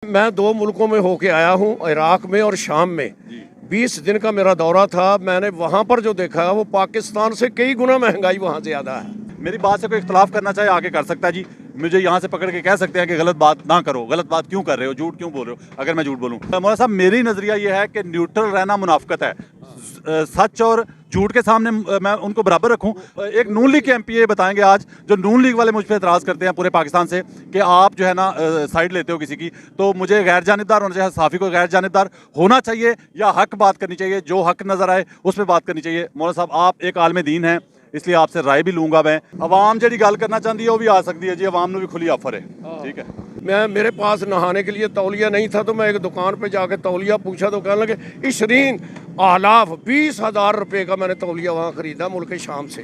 میں 2 ملکوں میں ہو کے آیا ہوں، عراق میں اور شام میں 20 دن کا میرا دورہ تھا۔ میں نے وہاں پر جو دیکھا ہے وہ پاکستان سے کئی گنا مہنگائی وہاں زیادہ ہے۔ میری بات سے کوئی اختلاف کرنا چاہے آگے کر سکتا ہے جی، مجھے یہاں سے پکڑ کے کہہ سکتے ہیں کہ غلط بات نہ کرو، غلط بات کیوں کر رہے ہو، جھوٹ کیوں بول رہے ہو اگر میں جھوٹ بولوں۔ مولانا صاحب میری نظریہ یہ ہے کہ نیوٹرل رہنا منافقت ہے، سچ اور جھوٹ کے سامنے میں ان کو برابر رکھوں۔ ایک نون لیگ کے ایم پی اے بتائیں گے آج، جو نون لیگ والے مجھ پہ اعتراض کرتے ہیں پورے پاکستان سے کہ آپ جو ہے نا سائڈ لیتے ہو کسی کی، تو مجھے غیر جانبدار ہونا چاہیے، صحافی کو غیر جانبدار ہونا چاہیے یا حق بات کرنی چاہیے، جو حق نظر آئے اس پہ بات کرنی چاہیے۔ مولانا صاحب آپ ایک عالم دین ہیں، اس لیے آپ سے رائے بھی لوں گا میں۔ عوام جڑی گل کرنا چاہتی ہے وہ بھی آ سکتی ہے جی، عوام نے بھی کھلی آفر ہے، ٹھیک ہے۔ میرے پاس نہانے کے لیے تولیہ نہیں تھا تو میں ایک دکان پہ جا کے تولیہ پوچھا تو کہنے لگے 20,000 روپے کا میں نے تولیہ وہاں خریدا ملک شام سے۔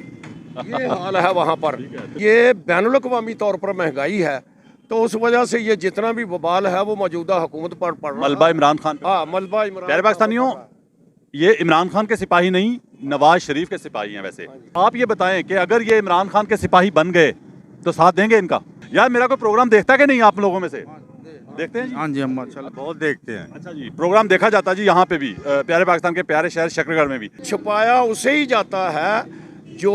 یہ حال ہے وہاں پر، یہ بین الاقوامی طور پر مہنگائی ہے، تو اس وجہ سے یہ جتنا بھی وبال ہے وہ موجودہ حکومت پر پڑ رہا ہے۔ ملبہ عمران خان، ملبہ عمران پیارے پاکستانیوں، یہ عمران خان کے سپاہی نہیں، نواز شریف کے سپاہی ہیں۔ ویسے آپ یہ بتائیں کہ اگر یہ عمران خان کے سپاہی بن گئے تو ساتھ دیں گے ان کا؟ یار میرا کوئی پروگرام دیکھتا ہے کہ نہیں آپ لوگوں میں سے؟ دیکھتے ہیں جی؟ ہاں جی، ہم ماشاءاللہ بہت دیکھتے ہیں۔ اچھا جی، پروگرام دیکھا جاتا ہے جی یہاں پہ بھی، پیارے پاکستان کے پیارے شہر شکر گڑھ میں بھی۔ چھپایا اسے ہی جاتا ہے جو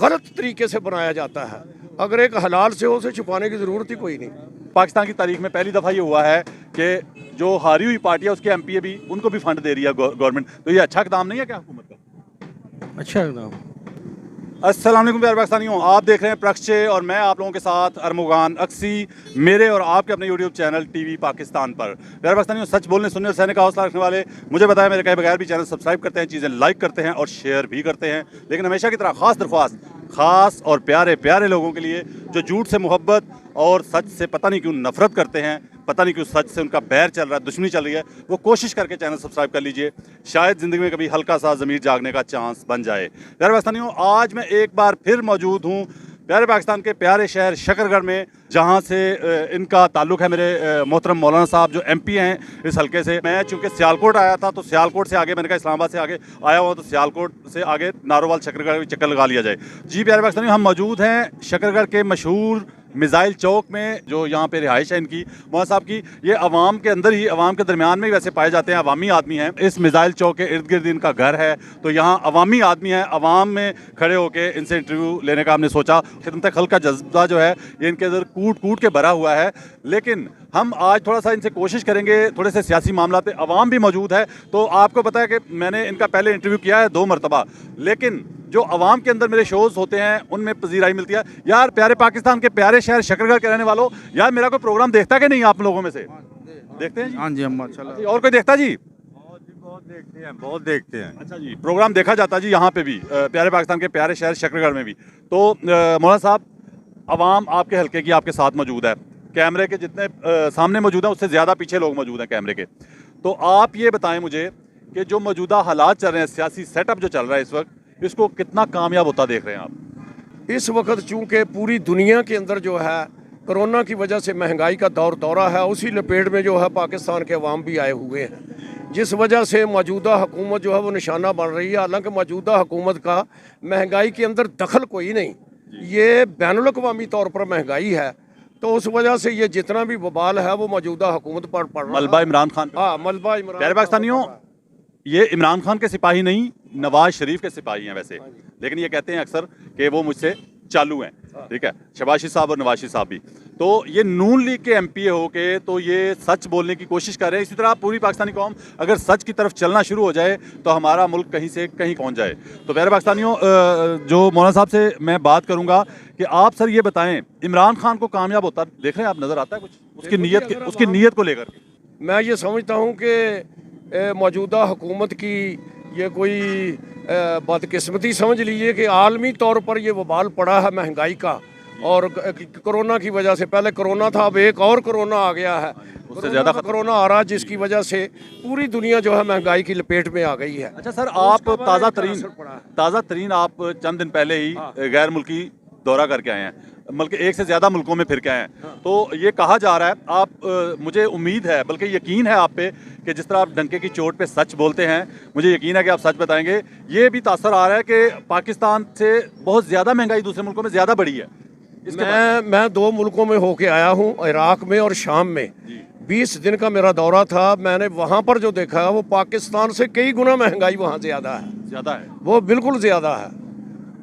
غلط طریقے سے بنایا جاتا ہے، اگر ایک حلال سے ہو اسے چھپانے کی ضرورت ہی کوئی نہیں۔ پاکستان کی تاریخ میں پہلی دفعہ یہ ہوا ہے کہ جو ہاری ہوئی پارٹی ہے اس کے ایم پی اے بھی ان کو بھی فنڈ دے رہی ہے گورنمنٹ، تو یہ اچھا اقدام نہیں ہے کیا حکومت کا؟ اچھا اقدام۔ السلام علیکم پیارے پاکستانیوں، آپ دیکھ رہے ہیں پرکشے اور میں آپ لوگوں کے ساتھ ارمغان اکسی، میرے اور آپ کے اپنے YouTube channel T V Pakistan پر۔ پیارے پاکستانیوں، سچ بولنے سننے اور سہنے کا حوصلہ رکھنے والے مجھے بتائیں میرے کہے بغیر بھی چینل سبسکرائب کرتے ہیں، چیزیں لائک کرتے ہیں اور شیئر بھی کرتے ہیں، لیکن ہمیشہ کی طرح خاص درخواست خاص اور پیارے پیارے لوگوں کے لیے جو جھوٹ سے محبت اور سچ سے پتہ نہیں کیوں نفرت کرتے ہیں، پتہ نہیں کیوں سچ سے ان کا بیر چل رہا ہے، دشمنی چل رہی ہے، وہ کوشش کر کے چینل سبسکرائب کر لیجئے، شاید زندگی میں کبھی ہلکا سا ضمیر جاگنے کا چانس بن جائے۔ پیارے پاکستانیوں، آج میں ایک بار پھر موجود ہوں پیارے پاکستان کے پیارے شہر شکر گڑھ میں، جہاں سے ان کا تعلق ہے میرے محترم مولانا صاحب جو ایم پی ہیں اس حلقے سے۔ میں چونکہ سیالکوٹ آیا تھا تو سیالکوٹ سے آگے میں نے کہا اسلام آباد سے آگے آیا ہوا تو سیالکوٹ سے آگے نارووال شکر گڑھ چکر لگا لیا جائے۔ جی پیارے پاکستانیوں، ہم موجود ہیں شکر گڑھ کے مشہور میزائل چوک میں، جو یہاں پہ رہائش ہے ان کی مولانا صاحب کی۔ یہ عوام کے اندر ہی، عوام کے درمیان میں ہی ویسے پائے جاتے ہیں، عوامی آدمی ہیں۔ اس میزائل چوک کے ارد گرد ان کا گھر ہے، تو یہاں عوامی آدمی ہیں، عوام میں کھڑے ہو کے ان سے انٹرویو لینے کا ہم نے سوچا۔ خدمت خلق کا جذبہ جو ہے یہ ان کے اندر کوٹ کوٹ کے بھرا ہوا ہے، لیکن ہم آج تھوڑا سا ان سے کوشش کریں گے، تھوڑے سے سیاسی معاملات پہ عوام بھی موجود ہے، تو آپ کو پتہ ہے کہ میں نے ان کا پہلے انٹرویو کیا ہے 2 مرتبہ، لیکن جو عوام کے اندر میرے شوز ہوتے ہیں ان میں پذیرائی ملتی ہے۔ یار پیارے پاکستان کے پیارے شہر شکر گڑھ کے رہنے والوں، یار میرا کوئی پروگرام دیکھتا ہے کہ نہیں آپ لوگوں میں سے؟ دیکھتے ہیں جی؟ ہاں جی، ہم ماشاءاللہ اور کوئی دیکھتا جی؟ بہت دیکھتے ہیں، بہت دیکھتے ہیں۔ اچھا جی، پروگرام دیکھا جاتا ہے جی یہاں پہ بھی، پیارے پاکستان کے پیارے شہر شکر گڑھ میں بھی۔ تو مولانا صاحب، عوام آپ کے حلقے کی آپ کے ساتھ موجود ہے، کیمرے کے جتنے سامنے موجود ہیں اس سے زیادہ پیچھے لوگ موجود ہیں کیمرے کے، تو آپ یہ بتائیں مجھے کہ جو موجودہ حالات چل رہے ہیں، سیاسی سیٹ اپ جو چل رہا ہے اس وقت، اس کو کتنا کامیاب ہوتا دیکھ رہے ہیں آپ؟ اس وقت چونکہ پوری دنیا کے اندر جو ہے کرونا کی وجہ سے مہنگائی کا دورہ ہے، اسی لپیٹ میں جو ہے پاکستان کے عوام بھی آئے ہوئے ہیں، جس وجہ سے موجودہ حکومت جو ہے وہ نشانہ بن رہی ہے۔ حالانکہ موجودہ حکومت کا مہنگائی کے اندر دخل کوئی نہیں، یہ بین الاقوامی طور پر مہنگائی ہے، تو اس وجہ سے یہ جتنا بھی وبال ہے وہ موجودہ حکومت پر پڑ رہا ہے۔ ملبہ عمران خان، ملبہ عمران۔ پیارے پاکستانیوں، یہ عمران خان کے سپاہی نہیں، نواز شریف کے سپاہی ہیں ویسے، لیکن یہ کہتے ہیں اکثر کہ وہ مجھ سے چالو ہیں، ٹھیک ہے، شہباز شریف صاحب اور نواز شریف صاحب بھی۔ تو یہ نون لیگ کے ایم پی اے ہو کے تو یہ سچ بولنے کی کوشش کر رہے ہیں، اسی طرح پوری پاکستانی قوم اگر سچ کی طرف چلنا شروع ہو جائے تو ہمارا ملک کہیں سے کہیں پہنچ جائے۔ تو پیارے پاکستانیوں، جو مولانا صاحب سے میں بات کروں گا کہ آپ سر یہ بتائیں، عمران خان کو کامیاب ہوتا دیکھ رہے ہیں آپ، نظر آتا ہے کچھ اس کی نیت کو لے کر؟ میں یہ سمجھتا ہوں کہ موجودہ حکومت کی یہ کوئی بدقسمتی سمجھ لیجیے کہ عالمی طور پر یہ وبال پڑا ہے مہنگائی کا، اور کرونا کی وجہ سے، پہلے کرونا تھا اب ایک اور کرونا آ گیا ہے، اس سے زیادہ کرونا آ رہا ہے، جس کی وجہ سے پوری دنیا جو ہے مہنگائی کی لپیٹ میں آ گئی ہے۔ اچھا سر، آپ تازہ ترین آپ چند دن پہلے ہی غیر ملکی دورہ کر کے آئے ہیں، بلکہ 1 سے زیادہ ملکوں میں پھر کے آئے ہیں، تو یہ کہا جا رہا ہے، آپ مجھے امید ہے بلکہ یقین ہے آپ پہ کہ جس طرح آپ ڈنکے کی چوٹ پہ سچ بولتے ہیں، مجھے یقین ہے کہ آپ سچ بتائیں گے۔ یہ بھی تاثر آ رہا ہے کہ پاکستان سے بہت زیادہ مہنگائی دوسرے ملکوں میں زیادہ بڑھی ہے۔ میں 2 ملکوں میں ہو کے آیا ہوں، عراق میں اور شام میں 20 दिन का मेरा दौरा था, मैंने वहाँ पर जो देखा है वो पाकिस्तान से कई गुना महंगाई वहाँ ज़्यादा है, ज़्यादा है। वो बिल्कुल ज़्यादा है।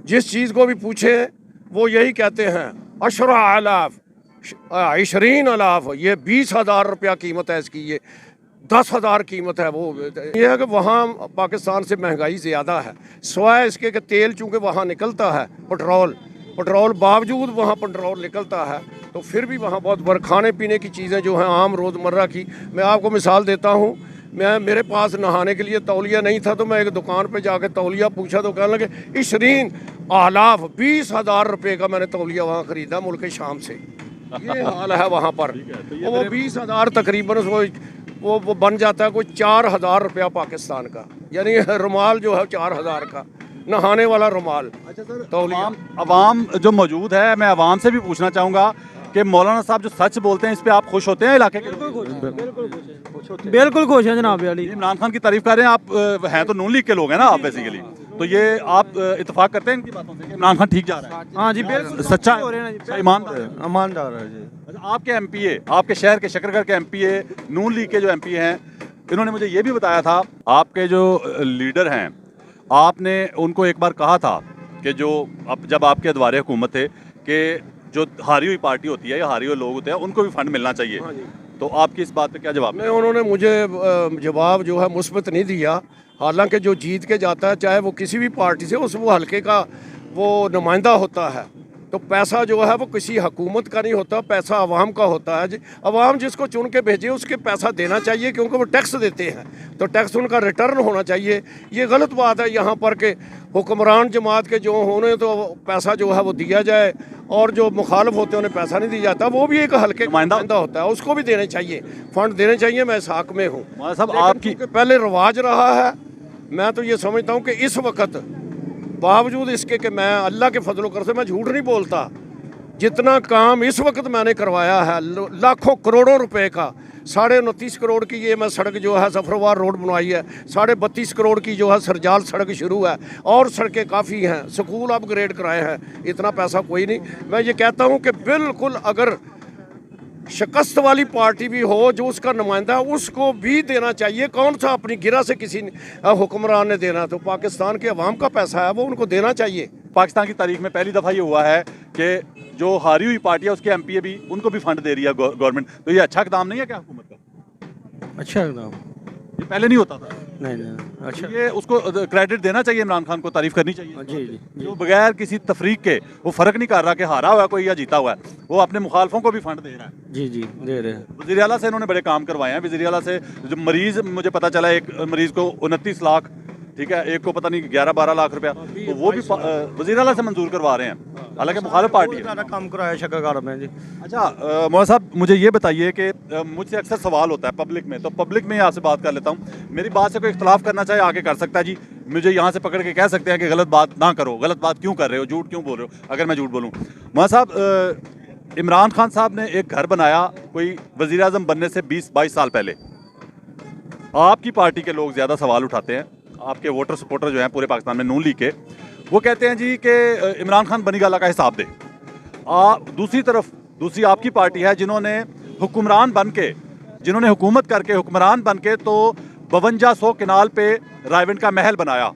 जिस चीज़ को भी पूछे वो यही कहते हैं 20 अलाफ, ये 20,000 रुपया कीमत है इसकी, ये 10,000 कीमत है। वो ये है कि वहाँ पाकिस्तान से महंगाई ज़्यादा है, सिवाय इसके कि तेल चूँकि वहाँ निकलता है, पेट्रोल बावजूद वहाँ पेट्रोल निकलता है, तो फिर भी वहाँ बहुत बार खाने पीने की चीज़ें जो हैं आम रोज़मर्रा की, मैं आपको मिसाल देता हूँ। मेरे पास नहाने के लिए तौलिया नहीं था, तो मैं एक दुकान पे जाके तौलिया पूछा तो कहने लगे 20,000 रुपये का मैंने तौलिया वहाँ ख़रीदा मुल्क शाम से। ये हाल है वहाँ पर। तो वो 20,000 तकरीबन वो बन जाता है कोई 4,000 रुपया पाकिस्तान का, यानी रुमाल जो है 4,000 का, नहाने वाला रुमाल। अच्छा सर, अवाम जो मौजूद है, मैं अवाम से भी पूछना चाहूँगा कि मौलाना साहब जो सच बोलते हैं इस पे आप खुश होते हैं इलाके के? बिल्कुल खुश हैं जनाब अली। इमरान खान की तारीफ कर रहे हैं आप, हैं तो नून लीग के लोग हैं ना आप बेसिकली, तो ये आप इत्तेफाक करते हैं इनकी बातों से कि इमरान खान ठीक जा रहा है? हाँ जी बिल्कुल सच्चा हो रहे हैं जी, ईमानदार ईमानदार है जी। अच्छा, आपके एमपीए, आपके शहर के शकरगढ़ के एमपीए, नून लीग के जो एमपीए हैं, इन्होंने मुझे ये भी बताया था, आपके जो लीडर हैं, आपने उनको एक बार कहा था कि जो अब जब आपके द्वारे हुकूमत थे कि जो हारी हुई पार्टी होती है या हारी हुए लोग होते हैं उनको भी फंड मिलना चाहिए, तो आपकी इस बात पे क्या जवाब? नहीं, उन्होंने मुझे जवाब जो है मुस्बत नहीं दिया। हालांकि जो जीत के जाता है, चाहे वो किसी भी पार्टी से, उस वो हलके का वो नुमाइंदा होता है, तो पैसा जो है वो किसी हुकूमत का नहीं होता, पैसा अवाम का होता है। अवाम जिसको चुन के भेजे उसके पैसा देना चाहिए, क्योंकि वो टैक्स देते हैं, तो टैक्स उनका रिटर्न होना चाहिए। ये गलत बात है यहाँ पर कि हुक्मरान जमात के जो होने तो पैसा जो है वो दिया जाए, और जो मुखालिफ होते हैं उन्हें पैसा नहीं दिया जाता। वो भी एक हल्के नुमाइंदा होता है, उसको भी देने चाहिए, फंड देने चाहिए। मैं इस हक में हूँ। साहब आपकी पहले रिवाज रहा है, मैं तो ये समझता हूँ कि इस वक्त बावजूद इसके कि मैं अल्लाह के फजलो कर से मैं झूठ नहीं बोलता, जितना काम इस वक्त मैंने करवाया है लाखों करोड़ों रुपए का, 29.5 करोड़ की ये मैं सड़क जो है सफरवार रोड बनवाई है, 32.5 करोड़ की जो है सरजाल सड़क शुरू है, और सड़कें काफ़ी हैं, स्कूल अपग्रेड कराए हैं। इतना पैसा कोई नहीं। मैं ये कहता हूँ कि बिल्कुल अगर शिकस्त वाली पार्टी भी हो, जो उसका नुमाइंदा उसको भी देना चाहिए। कौन सा अपनी गिरा से किसी हुक्मरान ने देना, तो पाकिस्तान के अवाम का पैसा है, वो उनको देना चाहिए। पाकिस्तान की तारीख में पहली दफ़ा ये हुआ है कि जो हारी हुई पार्टी है उसके एमपीए भी उनको भी फंड दे रही है गवर्नमेंट, तो ये अच्छा इक़दाम नहीं है क्या हुकूमत का? अच्छा इक़दाम ये पहले नहीं होता था। नहीं अच्छा, ये उसको क्रेडिट देना चाहिए, इमरान खान को तारीफ करनी चाहिए। जी जो बगैर किसी तफरीक के, वो फ़र्क नहीं कर रहा कि हारा हुआ कोई या जीता हुआ है, वो अपने मुखालफों को भी फंड दे रहा है। जी दे रहे हैं। वज़ीर आला से इन्होंने बड़े काम करवाए हैं। वज़ीर आला से जो मरीज़, मुझे पता चला एक मरीज़ को 29 लाख, ठीक है, एक को पता नहीं 11-12 लाख रुपया, तो वो भी वज़ीर आला से मंजूर करवा रहे हैं, हालांकि मुखालिफ पार्टी है। काम कराया शकरगढ़ में जी। अच्छा मौलाना साहब, मुझे ये बताइए कि मुझसे अक्सर सवाल होता है पब्लिक में, तो पब्लिक में आपसे बात कर लेता हूँ। मेरी बात से कोई इख्तलाफ करना चाहे आगे कर सकता है जी, मुझे यहाँ से पकड़ के कह सकते हैं कि गलत बात ना करो, गलत बात क्यों कर रहे हो, झूठ क्यों बोल रहे हो, अगर मैं झूठ बोलूँ। मौलाना साहब, इमरान खान साहब ने एक घर बनाया कोई वज़ीर आज़म बनने से 20-22 साल पहले। आपकी पार्टी के लोग ज़्यादा सवाल उठाते हैं, आपके वोटर सपोर्टर जो हैं पूरे पाकिस्तान में नून लीग के, वो कहते हैं जी कि इमरान खान बनी गाला का हिसाब दे। दूसरी तरफ दूसरी आपकी पार्टी है जिन्होंने हुक्मरान बन के, जिन्होंने हुकूमत करके हुक्मरान बन के तो 5200 किनाल पे रायविंड का महल बनाया,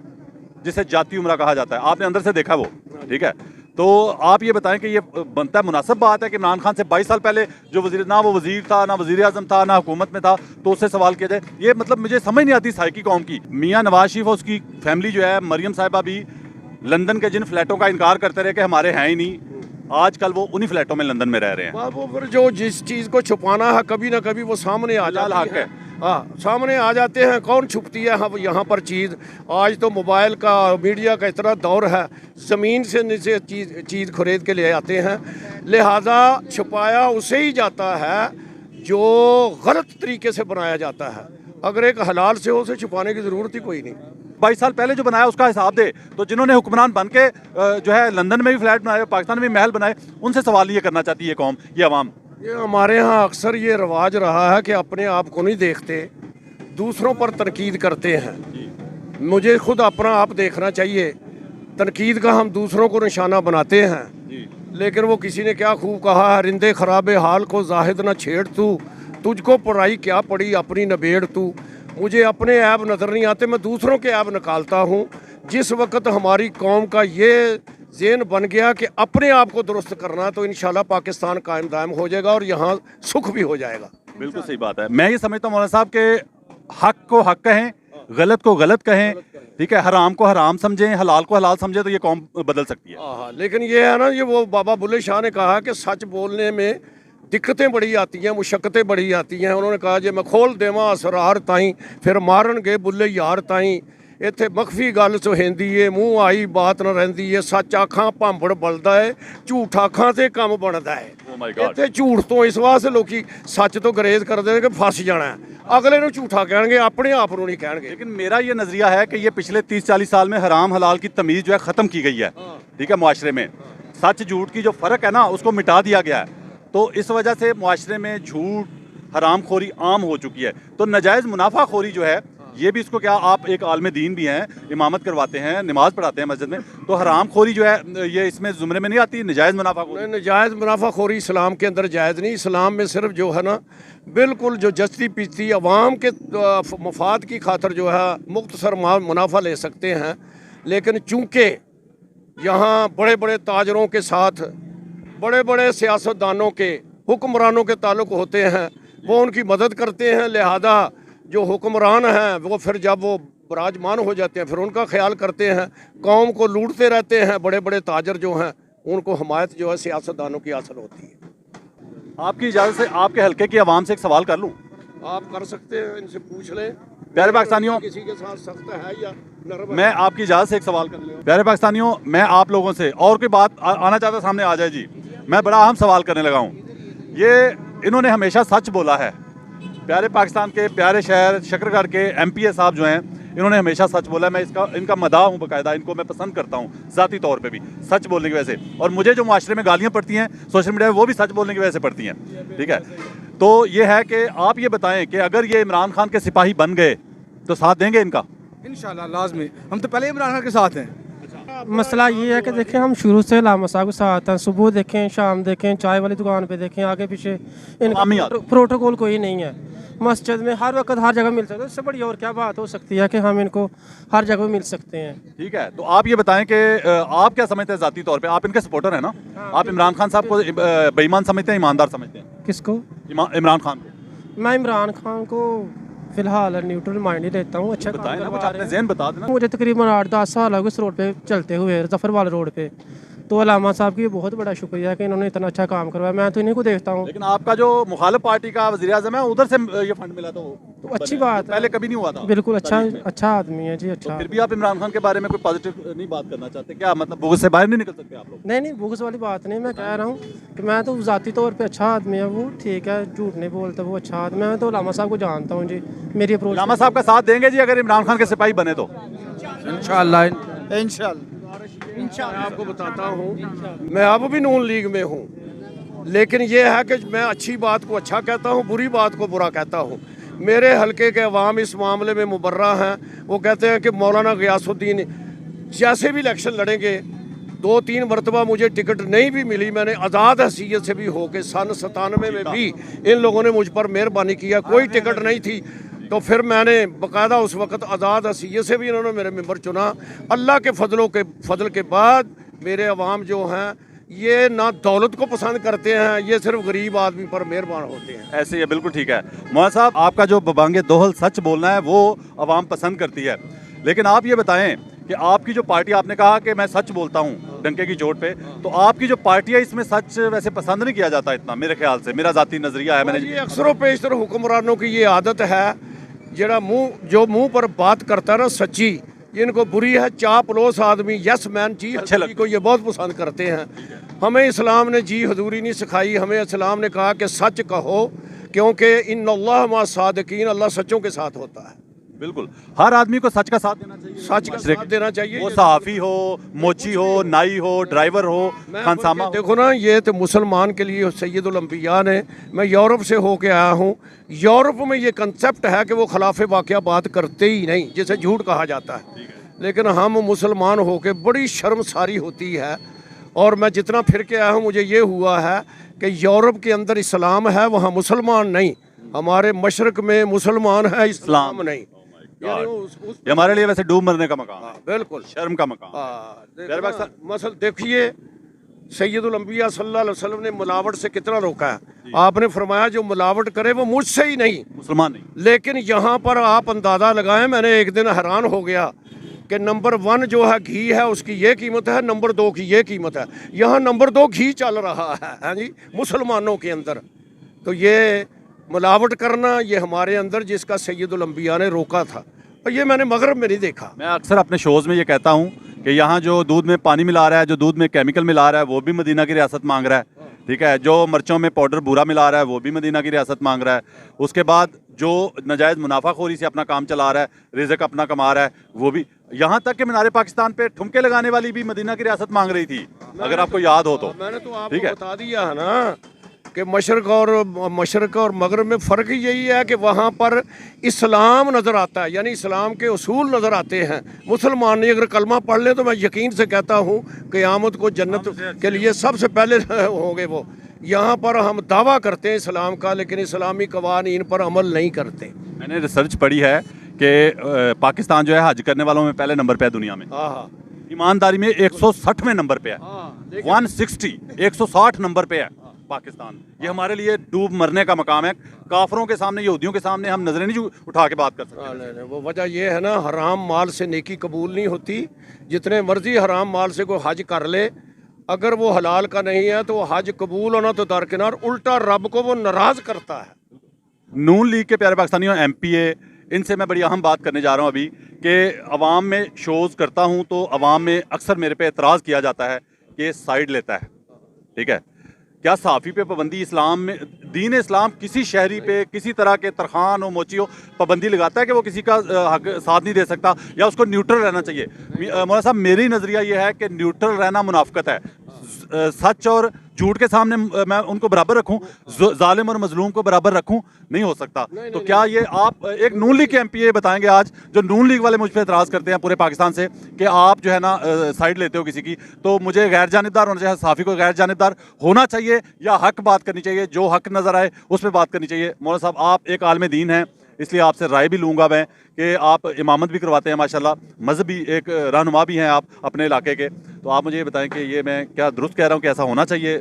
जिसे जाती उमरा कहा जाता है। आपने अंदर से देखा वो, ठीक है, तो आप ये बताएं कि ये बनता है, मुनासिब बात है कि इमरान खान से 22 साल पहले जो वजीर, ना वो वजीर था, ना वजीर आज़म था, ना हुकूमत में था, तो उससे सवाल किया जाए? ये मतलब मुझे समझ नहीं आती साइकी कौम की। मियाँ नवाज शरीफ और उसकी फैमिली जो है, मरियम साहिबा भी लंदन के जिन फ्लैटों का इनकार करते रहे कि हमारे हैं ही नहीं, आजकल वो उन्हीं फ्लैटों में लंदन में रह रहे हैं। वो फिर जो जिस चीज़ को छुपाना है कभी ना कभी वो सामने आ जाती है। हाँ, सामने आ जाते हैं। कौन छुपती है हाँ यहाँ पर चीज़? आज तो मोबाइल का, मीडिया का इतना दौर है, ज़मीन से नीचे चीज़ खरीद के ले आते हैं, लिहाजा छुपाया उसे ही जाता है जो गलत तरीके से बनाया जाता है। अगर एक हलाल से हो, उसे छुपाने की ज़रूरत ही कोई नहीं। 22 साल पहले जो बनाया उसका हिसाब दे। तो जिन्होंने हुक्मरान बन के जो है लंदन में भी फ्लैट बनाए, पाकिस्तान में भी महल बनाए, उनसे सवाल ये करना चाहती है कौम, ये अवाम। ये हमारे यहाँ अक्सर ये रवाज रहा है कि अपने आप को नहीं देखते, दूसरों पर तनकीद करते हैं। मुझे खुद अपना आप देखना चाहिए। तनकीद का हम दूसरों को निशाना बनाते हैं, लेकिन वो किसी ने क्या खूब कहा है, रिंदे खराबे हाल को जाहिद न छेड़ तू, तुझ को पढ़ाई क्या पड़ी अपनी नबेड़ तू, मुझे अपने ऐब नज़र नहीं आते, मैं दूसरों के ऐब निकालता हूँ। जिस वक्त हमारी कौम का ये ज़हन बन गया कि अपने आप को दुरुस्त करना, तो इंशाल्लाह पाकिस्तान कायम दायम हो जाएगा और यहाँ सुख भी हो जाएगा। बिल्कुल सही बात है। मैं ये समझता हूँ मौलाना साहब के हक को हक कहें, गलत को गलत कहें, ठीक है, हराम को हराम समझें, हलाल को हलाल समझें, तो ये कौम बदल सकती है। हाँ, लेकिन ये है ना, ये वो बाबा बुल्ले शाह ने कहा कि सच बोलने में दिक्कतें बड़ी आती हैं, मुशक्क़तें बड़ी आती हैं। उन्होंने कहा जे मैं खोल देवां असरार ताईं, फिर मारन गए बुल्ले यार ताईं, ਇੱਥੇ ਮਖਫੀ ਗੱਲ ਸੁਹੈਂਦੀ ਏ, ਮੂੰਹ ਆਈ ਬਾਤ ਨਾ ਰਹਿੰਦੀ ਏ, ਸੱਚ ਆਖਾਂ ਭਾਂਬੜ ਬਲਦਾ ਏ, ਝੂਠ ਆਖਾਂ ਤੇ ਕੰਮ ਬਣਦਾ ਏ। ਇੱਥੇ ਝੂਠ ਤੋਂ ਇਸ ਵਾਸਤੇ ਲੋਕੀ ਸੱਚ ਤੋਂ ਗਰੇਜ਼ ਕਰਦੇ ਨੇ ਕਿ ਫਸ ਜਾਣਾ ਹੈ, ਅਗਲੇ ਨੂੰ ਝੂਠਾ ਕਹਿਣਗੇ, ਆਪਣੇ ਆਪ ਨੂੰ ਨਹੀਂ ਕਹਿਣਗੇ। लेकिन मेरा ये नज़रिया है कि ये पिछले 30-40 साल में हराम हलाल की तमीज़ जो है ख़त्म की गई है, ठीक है, मुआशरे में सच झूठ की जो फ़र्क है ना, उसको मिटा दिया गया है। तो इस वजह से मुआशरे में झूठ हराम खोरी आम हो चुकी है। तो नाजायज़ मुनाफा खोरी जो है, ये भी इसको क्या, आप एक आलम दीन भी हैं, इमामत करवाते हैं, नमाज पढ़ाते हैं मस्जिद में, तो हराम खोरी जो है ये इसमें ज़ुमरे में नहीं आती, नजायज़ मुनाफा खोरी? नजायज़ मुनाफा खोरी इस्लाम के अंदर जायज़ नहीं। इस्लाम में सिर्फ जो है ना, बिल्कुल जो जस्ती पीती अवाम के मफाद की खातर जो है मुख्तसर मुनाफा ले सकते हैं। लेकिन चूँकि यहाँ बड़े बड़े ताजरों के साथ बड़े बड़े सियासतदानों के, हुक्मरानों के ताल्लुक़ होते हैं, वो उनकी मदद करते हैं, लिहाजा जो हुक्मरान हैं वो फिर जब वो विराजमान हो जाते हैं फिर उनका ख्याल करते हैं, कौम को लूटते रहते हैं। बड़े बड़े ताजर जो हैं उनको हमायत जो है सियासतदानों की हासिल होती है। आपकी इजाज़त से आपके हल्के की आवाम से एक सवाल कर लूँ? आप कर सकते हैं, इनसे पूछ लें। प्यारे पाकिस्तानियों, किसी के साथ सख्त है या नरम है? मैं आपकी इजाज़त से एक सवाल कर लूँ? प्यारे पाकिस्तानियों, मैं आप लोगों से और कोई बात आना चाहता, सामने आ जाए जी। मैं बड़ा अहम सवाल करने लगा हूँ। ये इन्होंने हमेशा सच बोला है। प्यारे पाकिस्तान के प्यारे शहर शकरगढ़ के MPA साहब जो हैं, इन्होंने हमेशा सच बोला है। मैं इनका मदाह हूँ बाकायदा, इनको मैं पसंद करता हूँ ज़ाती तौर पे भी, सच बोलने की वजह से। और मुझे जो माशरे में गालियाँ पड़ती हैं सोशल मीडिया में, वो भी सच बोलने की वजह से पड़ती हैं, ठीक है। तो ये है कि आप ये बताएं कि अगर ये इमरान खान के सिपाही बन गए तो साथ देंगे इनका? इंशाल्लाह लाजमी, हम तो पहले इमरान खान के साथ हैं। मसला ये है कि देखें, हम शुरू से लामा साहब के साथ हैं, सुबह देखें, शाम देखें, चाय वाली दुकान पे देखें, आगे पीछे इनका प्रोटोकॉल कोई नहीं है। मस्जिद में हर वक्त हर जगह मिल सकते हैं, इससे बड़ी और क्या बात हो सकती है कि हम इनको हर जगह मिल सकते हैं। ठीक है, तो आप ये बताएं कि आप क्या समझते हैं ज़ाती तौर पे? आप इनके सपोर्टर हैं ना? आप इमरान खान साहब को बेईमान समझते हैं, ईमानदार समझते हैं? किसको? इमरान खान को। मैं इमरान खान को फिलहाल न्यूट्रल माइंड ही लेता हूँ। अच्छा बताएं ना, कुछ अपने ज़हन बता देना। मुझे तकरीबन 8-10 साल हो गए इस रोड पे चलते हुए, जफरवाल रोड पे। तो अलामा साहब की बहुत बड़ा शुक्रिया कि इन्होंने इतना अच्छा काम करवाया, मैं तो इन्हीं को देखता हूँ। लेकिन आपका जो मुखालिफ पार्टी का वज़ीर आज़म है, उधर से ये फंड मिला तो अच्छी बात है, पहले कभी नहीं हुआ था। बिल्कुल अच्छा आदमी है जी, अच्छा। तो फिर भी आप इमरान खान के बारे में कोई पॉजिटिव नहीं बात करना चाहते क्या? मतलब बुग़्ज़ से बाहर नहीं निकल सकते आप लोग? नहीं, बुग़्ज़ वाली बात नहीं, मैं कह रहा हूँ कि मैं तो ज़ाती तौर पे अच्छा आदमी है वो, ठीक है, झूठ नहीं बोलता, वो अच्छा आदमी है। मैं तो लामा साहब को जानता हूँ जी, मेरी अप्रोच। लामा साहब का साथ देंगे जी अगर इमरान खान के सिपाही बने तो? इंशाल्लाह मैं आपको बताता हूँ, मैं अब भी नून लीग में हूँ, लेकिन ये है कि मैं अच्छी बात को अच्छा कहता हूँ, बुरी बात को बुरा कहता हूँ। मेरे हलके के अवाम इस मामले में मुबर्रा हैं। वो कहते हैं कि मौलाना गियासुद्दीन जैसे भी इलेक्शन लड़ेंगे, 2-3 मरतबा मुझे टिकट नहीं भी मिली, मैंने आज़ाद हैसियत से भी हो के सन 97 में भी इन लोगों ने मुझ पर मेहरबानी किया, कोई टिकट नहीं थी, तो फिर मैंने बाकायदा उस वक़्त आज़ाद हैसियत से भी इन्होंने मेरे मेंबर चुना। अल्लाह के फजल के बाद मेरे अवाम जो हैं ये ना दौलत को पसंद करते हैं, ये सिर्फ गरीब आदमी पर मेहरबान होते हैं। ऐसे ही है, बिल्कुल ठीक है। मौलाना साहब, आपका जो बबांगे दोहल सच बोलना है वो अवाम पसंद करती है, लेकिन आप ये बताएं कि आपकी जो पार्टी, आपने कहा कि मैं सच बोलता हूँ डंके की चोट पे, तो आपकी जो पार्टी है इसमें सच वैसे पसंद नहीं किया जाता इतना, मेरे ख्याल से, मेरा ज़ाती नज़रिया है। मैंने ये अक्सर पेशतर हुक्मरानों की ये आदत है, जो मुंह पर बात करता है ना सच्ची, इनको बुरी है। चापलूस आदमी, यस मैन, जी हजूरी को ये बहुत पसंद करते हैं। हमें इस्लाम ने जी हजूरी नहीं सिखाई, हमें इस्लाम ने कहा कि सच कहो, क्योंकि इन्नल्लाह मा सादिकीन, अल्लाह सच्चों के साथ होता है। बिल्कुल, हर आदमी को सच का साथ देना चाहिए, सच का साथ देना चाहिए। वो सहाफ़ी हो, मोची हो, नाई हो, ड्राइवर हो, खानसामा हो। देखो ना, ये तो मुसलमान के लिए सैयदुल अंबिया ने, मैं यूरोप से होके आया हूँ, यूरोप में ये कंसेप्ट है कि वो खिलाफ वाक़या बात करते ही नहीं, जिसे झूठ कहा जाता है। लेकिन हम मुसलमान होके बड़ी शर्मसारी होती है, और मैं जितना फिर के आया हूँ मुझे ये हुआ है कि यूरोप के अंदर इस्लाम है, वहाँ मुसलमान नहीं, हमारे मशरक में मुसलमान है, इस्लाम नहीं। यानी ये हमारे लिए वैसे डूब मरने का मकाम है, बिल्कुल शर्म का मकाम। प्यारे भाई साहब, मसल देखिए, सैयदुल अंबिया सल्लल्लाहु अलैहि वसल्लम ने मिलावट से कितना रोका है। आपने फरमाया जो मिलावट करे वो मुझसे ही नहीं, मुसलमान नहीं। लेकिन यहाँ पर आप अंदाज़ा लगाएं, मैंने एक दिन हैरान हो गया कि नंबर 1 जो है घी है, उसकी ये कीमत है, नंबर 2 की ये कीमत है। यहाँ नंबर 2 घी चल रहा है, हाँ जी, मुसलमानों के अंदर। तो ये मिलावट करना, ये हमारे अंदर जिसका सैयदुल अंबिया ने रोका था, और ये मैंने मगरब में नहीं देखा। मैं अक्सर अपने शोज़ में ये कहता हूँ कि यहाँ जो दूध में पानी मिला रहा है, जो दूध में केमिकल मिला रहा है, वो भी मदीना की रियासत मांग रहा है, ठीक है। जो मिर्चों में पाउडर बुरा मिला रहा है, वो भी मदीना की रियासत मांग रहा है। उसके बाद जो नाजायज़ मुनाफाखोरी से अपना काम चला रहा है, रिज़्क अपना कमा रहा है, वो भी। यहाँ तक कि मीनार पाकिस्तान पे ठुमके लगाने वाली भी मदीना की रियासत मांग रही थी, अगर आपको याद हो तो। मैंने तो ठीक आपको है। बता दिया है ना कि मशरक और मगरब में फ़र्क यही है कि वहाँ पर इस्लाम नज़र आता है, यानी इस्लाम के उसूल नज़र आते हैं। मुसलमान ने अगर कलमा पढ़ ले तो मैं यकीन से कहता हूँ क़यामत को जन्नत के लिए सबसे पहले होंगे वो। यहाँ पर हम दावा करते हैं इस्लाम का, लेकिन इस्लामी कवानीन पर अमल नहीं करते। मैंने रिसर्च पढ़ी है कि पाकिस्तान जो है हज करने वालों में पहले नंबर पे है दुनिया में। हाँ ईमानदारी में 160वें नंबर पे है, हाँ 160 नंबर पे है पाकिस्तान। ये हमारे लिए डूब मरने का मकाम है। काफरों के सामने, यहूदियों के सामने हम नजरें नहीं उठा के बात कर सकते। नहीं, वो वजह ये है ना, हराम माल से नेकी कबूल नहीं होती। जितने मर्जी हराम माल से कोई हज कर ले, अगर वो हलाल का नहीं है तो वो हज कबूल होना तो दरकिनार, उल्टा रब को वो नाराज करता है। नून लीग के प्यारे पाकिस्तानियों, MPA, इनसे मैं बड़ी अहम बात करने जा रहा हूँ अभी कि अवाम में शोज़ करता हूँ तो अवाम में अक्सर मेरे पे एतराज़ किया जाता है कि ये साइड लेता है, ठीक है। क्या सहाफ़ी पे पाबंदी इस्लाम में, दीन इस्लाम किसी शहरी पे, किसी तरह के तरखान हो, मोची हो, पाबंदी लगाता है कि वो किसी का हक साथ नहीं दे सकता या उसको न्यूट्रल रहना चाहिए? मौलाना साहब, मेरी नज़रिया ये है कि न्यूट्रल रहना मुनाफिकत है। सच और झूठ के सामने मैं उनको बराबर रखूं, जालिम और मजलूम को बराबर रखूं, नहीं हो सकता। तो क्या ये आप एक नून लीग के MPA बताएंगे आज, जो नून लीग वाले मुझ पर एतराज़ करते हैं पूरे पाकिस्तान से कि आप जो है ना साइड लेते हो किसी की, तो मुझे गैर जानिबदार होना चाहिए, सहाफ़ी को गैर जानिबदार होना चाहिए या हक बात करनी चाहिए, जो हक नज़र आए उस पर बात करनी चाहिए? मौलाना साहब, आप एक आलिम दीन हैं, इसलिए आपसे राय भी लूँगा मैं कि आप इमामत भी करवाते हैं माशाल्लाह, मजहबी एक रहनुमा भी हैं आप अपने इलाके के। तो आप मुझे ये बताएं कि ये मैं क्या दुरुस्त कह रहा हूँ कि ऐसा होना चाहिए?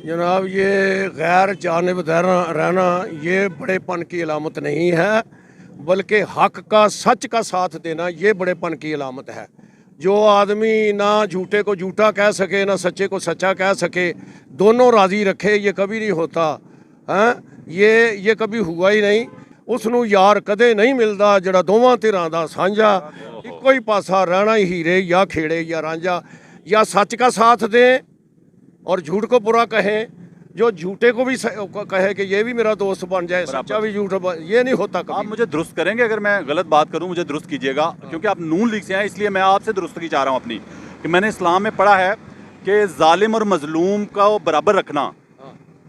जनाब, ये गैर जानिबदार रहना ये बड़ेपन की अलामत नहीं है, बल्कि हक का, सच का साथ देना ये बड़ेपन की अलामत है। जो आदमी ना झूठे को झूठा कह सके, ना सच्चे को सच्चा कह सके, दोनों राज़ी रखे, ये कभी नहीं होता। हाँ, ये कभी हुआ ही नहीं। उसनू यार कदे नहीं मिलता जड़ा दोवां धिरां दा सांझा, इक्को ही पासा रहना ही हीरे या खेड़े या रांझा। या सच का साथ दें और झूठ को बुरा कहें, जो झूठे को भी कहे कि ये भी मेरा दोस्त बन जाए, सच्चा भी झूठ, ये नहीं होता कभी। आप मुझे दुरुस्त करेंगे अगर मैं गलत बात करूं, मुझे दुरुस्त कीजिएगा, क्योंकि आप नून लीग से हैं, इसलिए मैं आपसे दुरुस्तगी चाह रहा हूं अपनी। कि मैंने इस्लाम में पढ़ा है कि जालिम और मजलूम का बराबर रखना,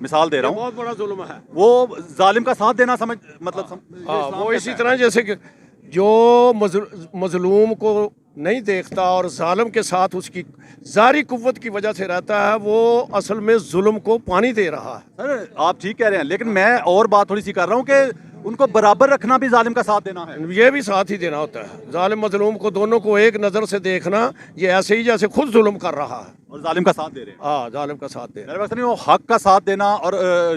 मिसाल दे रहा हूँ, बहुत बड़ा जुल्म है। वो जालिम का साथ देना समझ मतलब हाँ, वो इसी तरह जैसे कि जो मजलूम को नहीं देखता और जालिम के साथ उसकी जारी कुव्वत की वजह से रहता है, वो असल में जुल्म को पानी दे रहा है। सर आप ठीक कह रहे हैं, लेकिन मैं और बात थोड़ी सी कर रहा हूँ कि उनको बराबर रखना भी जालिम का साथ देना है। ये भी साथ ही देना होता है। जालिम मजलूम को दोनों को एक नज़र से देखना, ये ऐसे ही जैसे खुद जुल्म कर रहा है और जालिम का साथ दे रहे हैं। हाँ, जालिम का साथ दे। मेरे पास नहीं, वो हक का साथ देना और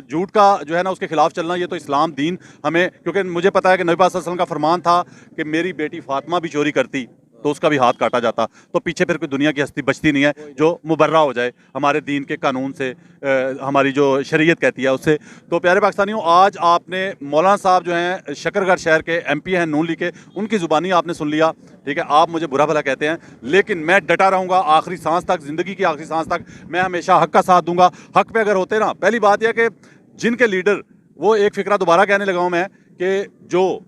झूठ का जो है ना उसके खिलाफ चलना, ये तो इस्लाम दीन हमें, क्योंकि मुझे पता है कि नबी पाक सल्लल्लाहु अलैहि वसल्लम का फरमान था कि मेरी बेटी फातिमा भी चोरी करती तो उसका भी हाथ काटा जाता, तो पीछे फिर कोई दुनिया की हस्ती बचती नहीं है जो मुबर्रा हो जाए हमारे दीन के कानून से, हमारी जो शरीयत कहती है उससे। तो प्यारे पाकिस्तानियों, आज आपने मौलाना साहब जो हैं शकरगढ़ शहर के MPA हैं नून लीग के, उनकी ज़ुबानी आपने सुन लिया, ठीक है। आप मुझे बुरा भला कहते हैं, लेकिन मैं डटा रहूँगा आखिरी सांस तक, ज़िंदगी की आखिरी सांस तक मैं हमेशा हक का साथ दूंगा। हक पे अगर होते ना, पहली बात यह कि जिनके लीडर, वो एक फ़िक्रा दोबारा कहने लगा हूँ मैं कि जो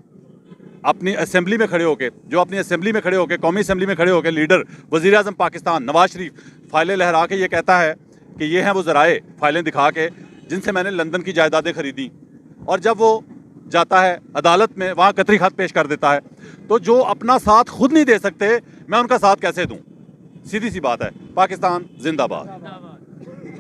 अपनी असेंबली में खड़े होके, कौमी असेंबली में खड़े होके लीडर वज़ीर आज़म पाकिस्तान नवाज शरीफ फाइलें लहरा के ये कहता है कि ये हैं वो ज़राए, फाइलें दिखा के जिनसे मैंने लंदन की जायदादें खरीदी, और जब वो जाता है अदालत में वहाँ कतरी खत पेश कर देता है, तो जो अपना साथ खुद नहीं दे सकते मैं उनका साथ कैसे दूँ? सीधी सी बात है। पाकिस्तान जिंदाबाद।